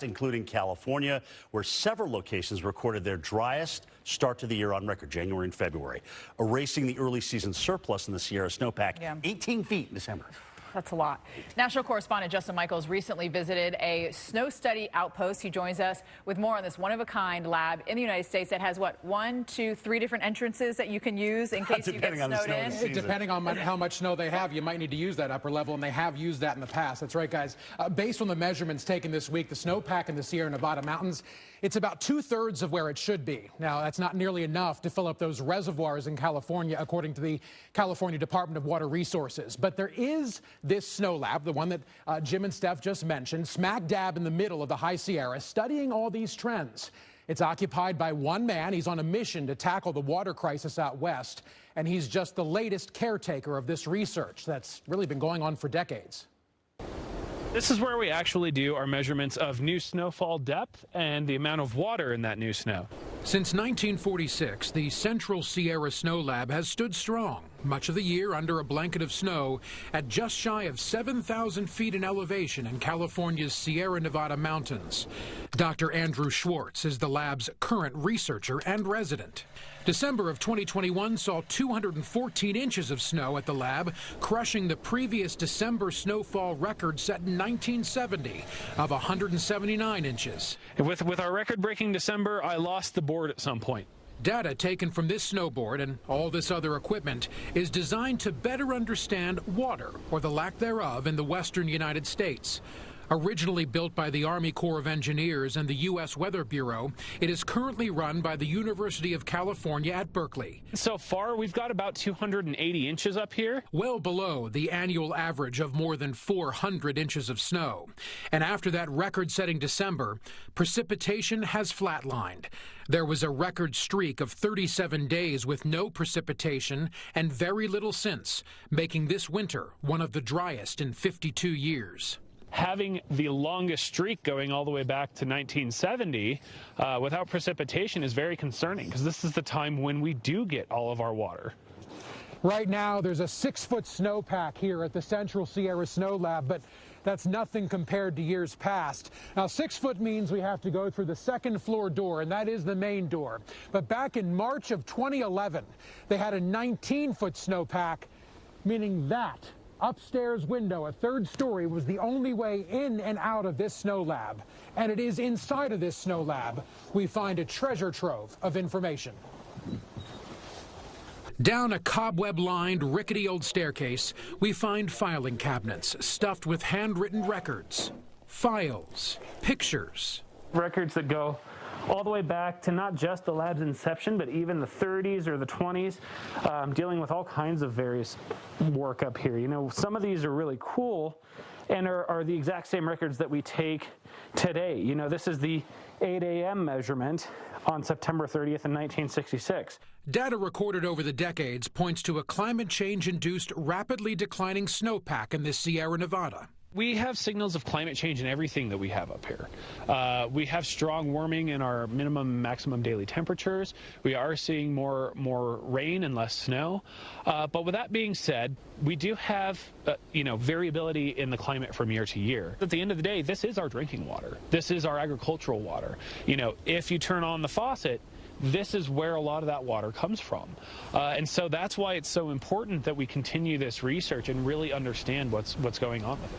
including California, where several locations recorded their driest start to the year on record, January and February, erasing the early season surplus in the Sierra snowpack, 18 feet in December. That's a lot. National correspondent Justin Michaels recently visited a snow study outpost. He joins us with more on this one-of-a-kind lab in the United States that has, what, 1, 2, 3 different entrances that you can use in case you get snowed in? Depending on how much snow they have, you might need to use that upper level, and they have used that in the past. That's right, guys. Based on the measurements taken this week, the snowpack in the Sierra Nevada mountains, it's about 2/3 of where it should be. Now, that's not nearly enough to fill up those reservoirs in California, according to the California Department of Water Resources. But there is this snow lab, the one that Jim and Steph just mentioned, smack dab in the middle of the High Sierra, studying all these trends. It's occupied by one man. He's on a mission to tackle the water crisis out west, and he's just the latest caretaker of this research that's really been going on for decades. This is where we actually do our measurements of new snowfall depth and the amount of water in that new snow. Since 1946, the Central Sierra Snow Lab has stood strong, much of the year under a blanket of snow at just shy of 7,000 feet in elevation in California's Sierra Nevada mountains. Dr. Andrew Schwartz is the lab's current researcher and resident. December of 2021 saw 214 inches of snow at the lab, crushing the previous December snowfall record set in 1970 of 179 inches. With our record-breaking December, I lost the board at some point. Data taken from this snowboard and all this other equipment is designed to better understand water, or the lack thereof, in the western United States. Originally built by the Army Corps of Engineers and the U.S. Weather Bureau, it is currently run by the University of California at Berkeley. So far, we've got about 280 inches up here. Well below the annual average of more than 400 inches of snow. And after that record-setting December, precipitation has flatlined. There was a record streak of 37 days with no precipitation and very little since, making this winter one of the driest in 52 years. Having the longest streak going all the way back to 1970 without precipitation is very concerning, because this is the time when we do get all of our water. Right now, there's a 6-foot snowpack here at the Central Sierra Snow Lab, but that's nothing compared to years past. Now, 6 foot means we have to go through the second floor door, and that is the main door. But back in March of 2011, they had a 19-foot snowpack, meaning that upstairs window, a 3rd story, was the only way in and out of this snow lab. And it is inside of this snow lab we find a treasure trove of information. Down a cobweb-lined, rickety old staircase, we find filing cabinets stuffed with handwritten records, files, pictures. Records that go all the way back to not just the lab's inception, but even the 30s or the 20s, dealing with all kinds of various work up here. You know, some of these are really cool and are the exact same records that we take today. You know, this is the 8 a.m. measurement on September 30th in 1966. Data recorded over the decades points to a climate change-induced rapidly declining snowpack in the Sierra Nevada. We have signals of climate change in everything that we have up here. We have strong warming in our minimum and maximum daily temperatures. We are seeing more rain and less snow. But with that being said, we do have variability in the climate from year to year. At the end of the day, this is our drinking water. This is our agricultural water. You know, if you turn on the faucet, this is where a lot of that water comes from. And so that's why it's so important that we continue this research and really understand what's going on with it.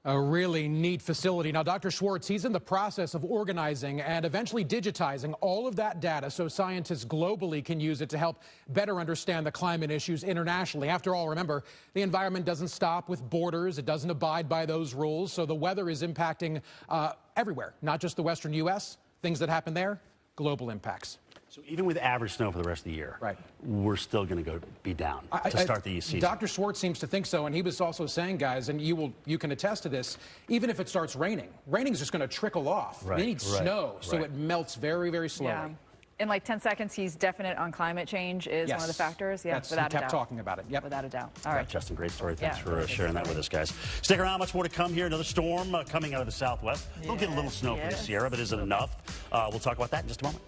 A really neat facility. Now, Dr. Schwartz, he's in the process of organizing and eventually digitizing all of that data so scientists globally can use it to help better understand the climate issues internationally. After all, remember, the environment doesn't stop with borders. It doesn't abide by those rules. So the weather is impacting everywhere, not just the western U.S. Things that happen there, global impacts. So even with average snow for the rest of the year, right, we're still going to be down to start the season. Dr. Schwartz seems to think so, and he was also saying, guys, and you can attest to this, even if it starts raining is just going to trickle off. We need snow, so it melts very, very slowly. Yeah. In like 10 seconds, he's definite on climate change is one of the factors. Yeah, without a doubt. He kept talking about it. Yep. Without a doubt. All right. Justin, great story. Thanks for sharing that with us, guys. Stick around. Much more to come here. Another storm coming out of the southwest. We'll get a little snow for the Sierra, but is it enough? We'll talk about that in just a moment.